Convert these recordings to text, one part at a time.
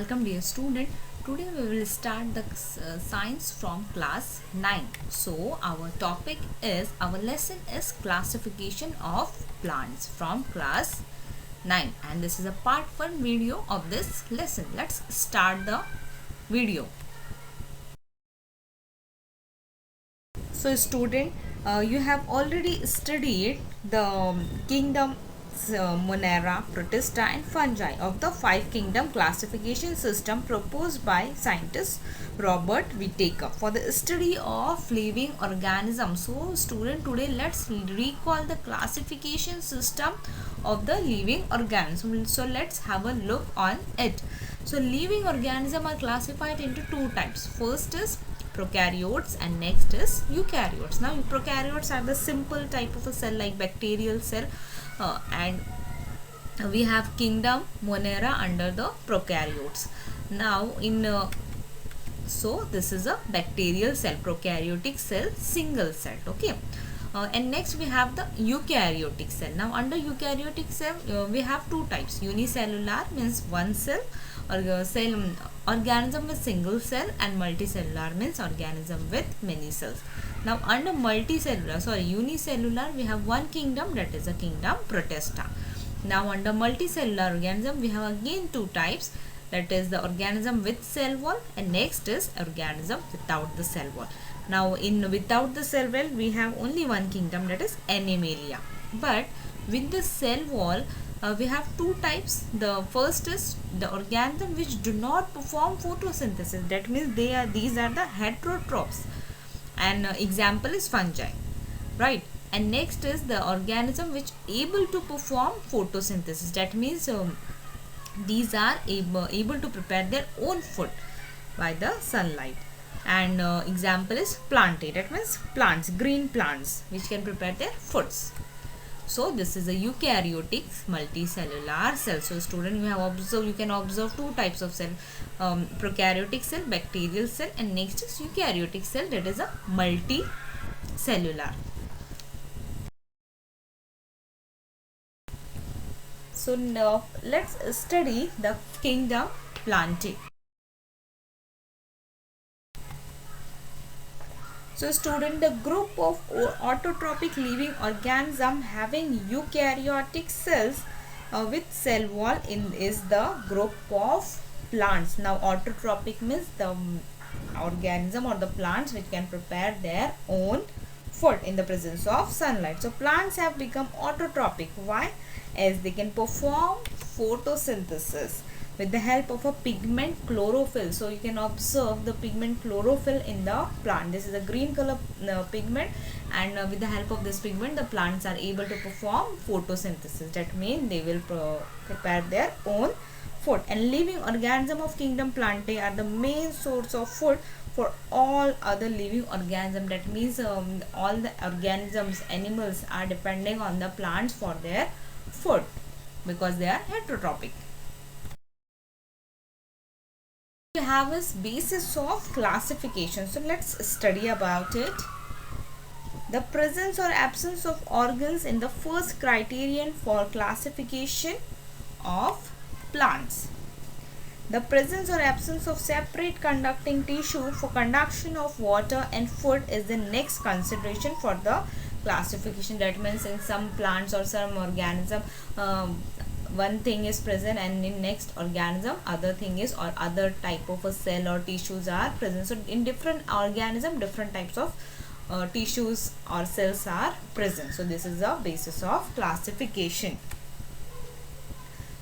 Welcome dear student. Today we will start the science from class 9. So our topic is, our lesson is classification of plants from class 9, and this is a part 1 video of this lesson. Let's start the video. So student, you have already studied the kingdom Monera, Protista and fungi of the 5 kingdom classification system proposed by scientist Robert Whittaker for the study of living organisms. So student, today let's recall the classification system of the living organism. So let's have a look on it. So living organisms are classified into two types. First is prokaryotes and next is eukaryotes. Now prokaryotes are the simple type of a cell like bacterial cell, and we have kingdom Monera under the prokaryotes. Now so this is a bacterial cell, prokaryotic cell, single cell. Okay. And next we have the eukaryotic cell. Now under eukaryotic cell we have two types. Unicellular means one cell, or cell organism with single cell, and multicellular means organism with many cells. Now under unicellular we have one kingdom, that is a kingdom Protista. Now under multicellular organism we have again two types, that is the organism with cell wall and next is organism without the cell wall. Now without the cell wall we have only one kingdom, that is Animalia. But with the cell wall we have two types. The first is the organism which do not perform photosynthesis, that means these are the heterotrophs, and example is fungi, right? And next is the organism which able to perform photosynthesis, that means these are able to prepare their own food by the sunlight. And example is plantae, that means plants, green plants which can prepare their foods. So this is a eukaryotic multicellular cell. So student, you can observe two types of cell, prokaryotic cell, bacterial cell, and next is eukaryotic cell, that is a multicellular. So now let's study the kingdom Plantae. So student, the group of autotrophic living organism having eukaryotic cells with cell wall is the group of plants. Now autotrophic means the organism or the plants which can prepare their own food in the presence of sunlight. So plants have become autotrophic. Why? As they can perform photosynthesis with the help of a pigment chlorophyll. So you can observe the pigment chlorophyll in the plant. This is a green color pigment, and with the help of this pigment the plants are able to perform photosynthesis. That means they will prepare their own food. And living organism of kingdom Plantae are the main source of food for all other living organisms. That means all the organisms, animals are depending on the plants for their food because they are heterotrophic. We have a basis of classification. So let's study about it. The presence or absence of organs in the first criterion for classification of plants. The presence or absence of separate conducting tissue for conduction of water and food is the next consideration for the classification. That means in some plants or some organism one thing is present, and in next organism other thing is, or other type of a cell or tissues are present. So in different organism different types of tissues or cells are present. So this is a basis of classification.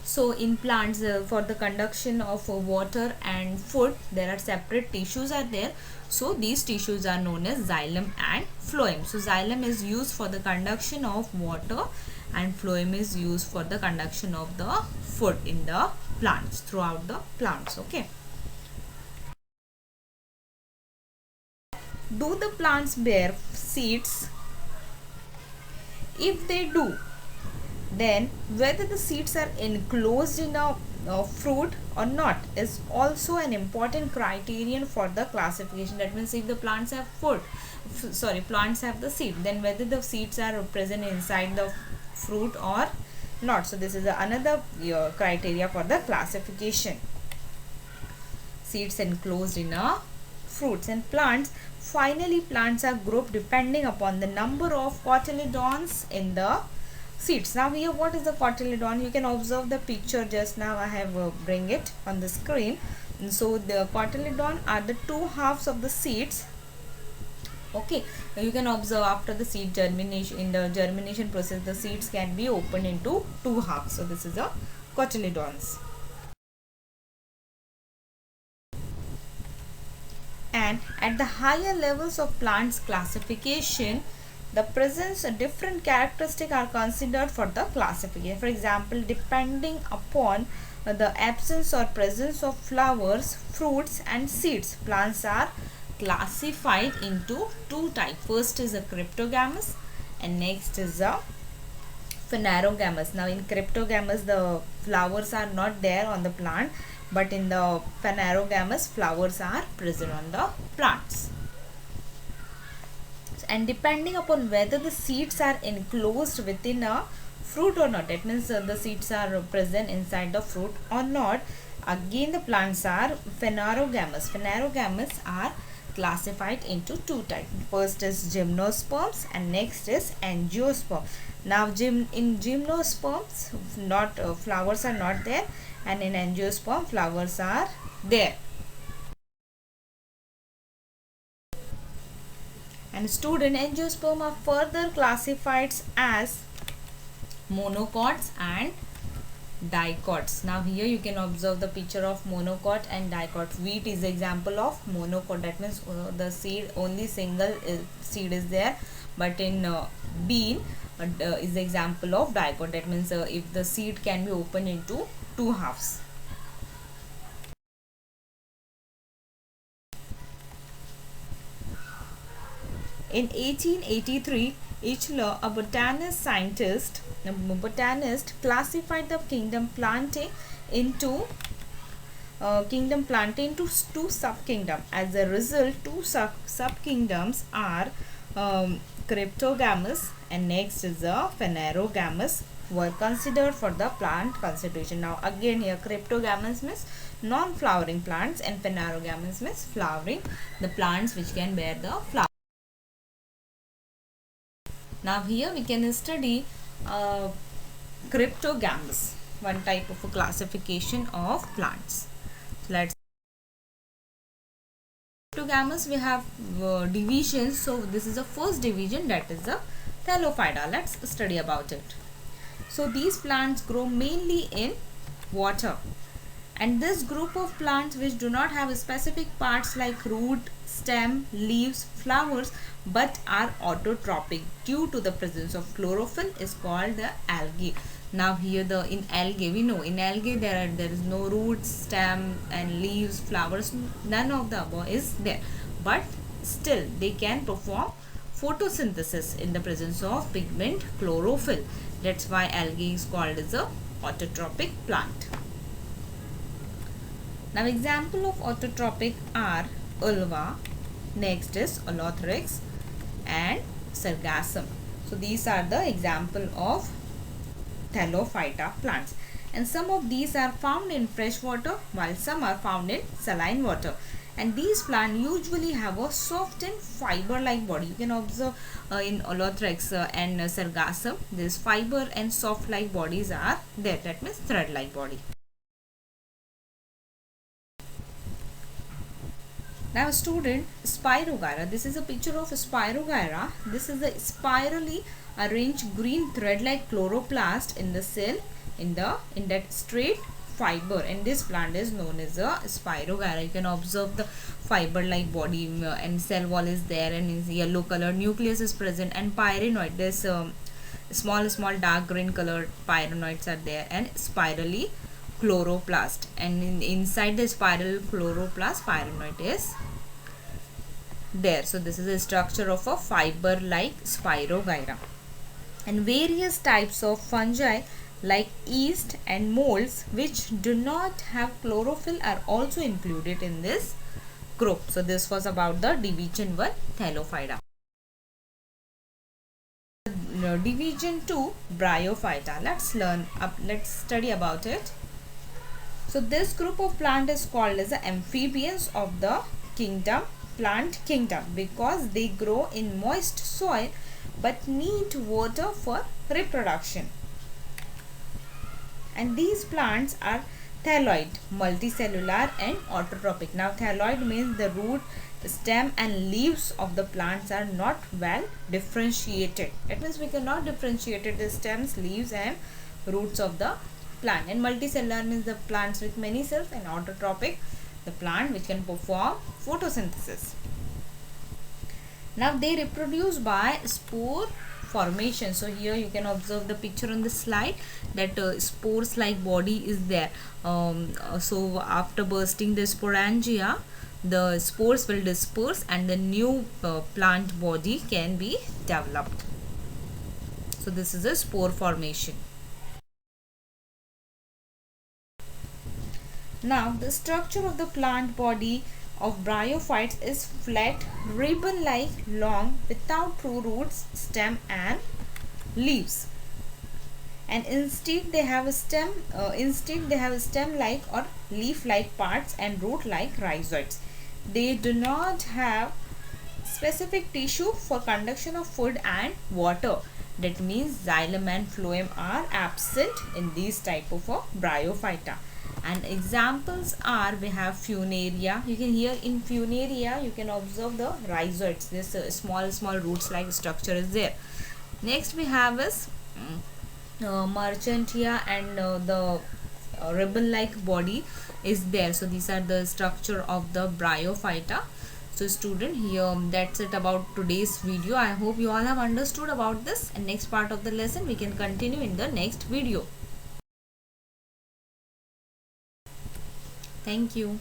So in plants for the conduction of water and food there are separate tissues are there. So these tissues are known as xylem and phloem. So xylem is used for the conduction of water and phloem is used for the conduction of the food in the plants, throughout the plants. Okay. Do the plants bear seeds? If they do, then whether the seeds are enclosed in a fruit or not is also an important criterion for the classification. That means if the plants have plants have the seed, then whether the seeds are present inside the fruit or not. So this is another criteria for the classification. seeds enclosed in fruits. And plants, finally plants are grouped depending upon the number of cotyledons in the seeds. Now here, what is the cotyledon? You can observe the picture just now. I have bring it on the screen. And so the cotyledon are the two halves of the seeds. Okay, you can observe after the seed germination, in the germination process, the seeds can be opened into two halves. So this is a cotyledons. And at the higher levels of plants classification, the presence of different characteristics are considered for the classification. For example, depending upon the absence or presence of flowers, fruits and seeds, plants are classified into two types. First is a cryptogamous and next is a phanerogamous. Now in cryptogamous, the flowers are not there on the plant, but in the phanerogamous, flowers are present on the plants. And depending upon whether the seeds are enclosed within a fruit or not, that means the seeds are present inside the fruit or not, again the plants are phanerogamous. Phanerogamous are classified into two types. First is gymnosperms and next is angiosperm. Now in gymnosperms, not flowers are not there, and in angiosperm flowers are there. And student, angiosperm are further classified as monocots and dicots. Now here you can observe the picture of monocot and dicot. Wheat is example of monocot, that means the seed, only single seed is there, but in bean is the example of dicot, that means if the seed can be opened into two halves. In 1883, Eichler, a botanist classified the kingdom Plantae into two subkingdoms. As a result, two subkingdoms are cryptogamous and next is a phanerogamous were considered for the plant consideration. Now again here, cryptogamous means non-flowering plants and phanerogamous means flowering, the plants which can bear the flower. Now here we can study cryptogamous, one type of a classification of plants. So let's cryptogamous, we have divisions. So this is the first division, that is the Thallophyta. Let's study about it. So these plants grow mainly in water, and this group of plants which do not have specific parts like root, stem, leaves, flowers, but are autotrophic due to the presence of chlorophyll is called the algae. Now here in algae, we know in algae there is no roots, stem and leaves, flowers, none of the above is there, but still they can perform photosynthesis in the presence of pigment chlorophyll. That's why algae is called as a autotrophic plant. Now example of autotrophic are ulva, next is Olothrix and Sargassum. So these are the example of Thallophyta plants, and some of these are found in fresh water while some are found in saline water. And these plants usually have a soft and fiber-like body. You can observe in Olothrix and Sargassum, this fiber and soft-like bodies are there, that means thread-like body. Now student, Spirogyra, this is a picture of Spirogyra. This is a spirally arranged green thread-like chloroplast in the cell in that straight fiber, and this plant is known as a Spirogyra. You can observe the fiber-like body and cell wall is there, and is yellow color, nucleus is present, and pyrenoid, this small dark green colored pyrenoids are there, and spirally chloroplast, and inside the spiral chloroplast pyrenoid is there. So this is the structure of a fiber like Spirogyra. And various types of fungi like yeast and molds which do not have chlorophyll are also included in this group. So this was about the division 1 Thallophyta. Division 2 Bryophyta. Let's study about it. So this group of plant is called as the amphibians of the plant kingdom, because they grow in moist soil but need water for reproduction. And these plants are thalloid, multicellular and autotrophic. Now thalloid means the root, stem and leaves of the plants are not well differentiated. That means we cannot differentiate the stems, leaves and roots of the plant. And multicellular means the plants with many cells, and autotrophic the plant which can perform photosynthesis. Now they reproduce by spore formation. So here you can observe the picture on the slide that spores like body is there. So after bursting the sporangia, the spores will disperse and the new plant body can be developed. So this is a spore formation. Now the structure of the plant body of bryophytes is flat, ribbon-like, long, without true roots, stem and leaves. And instead they have a stem like or leaf-like parts and root-like rhizoids. They do not have specific tissue for conduction of food and water. That means xylem and phloem are absent in these type of bryophyta. And examples are, we have funaria. You can hear in funaria you can observe the rhizoids. This small roots like structure is there. Next we have is Marchantia, and the ribbon like body is there. So these are the structure of the bryophyta. So student, here that's it about today's video. I hope you all have understood about this, and next part of the lesson we can continue in the next video. Thank you.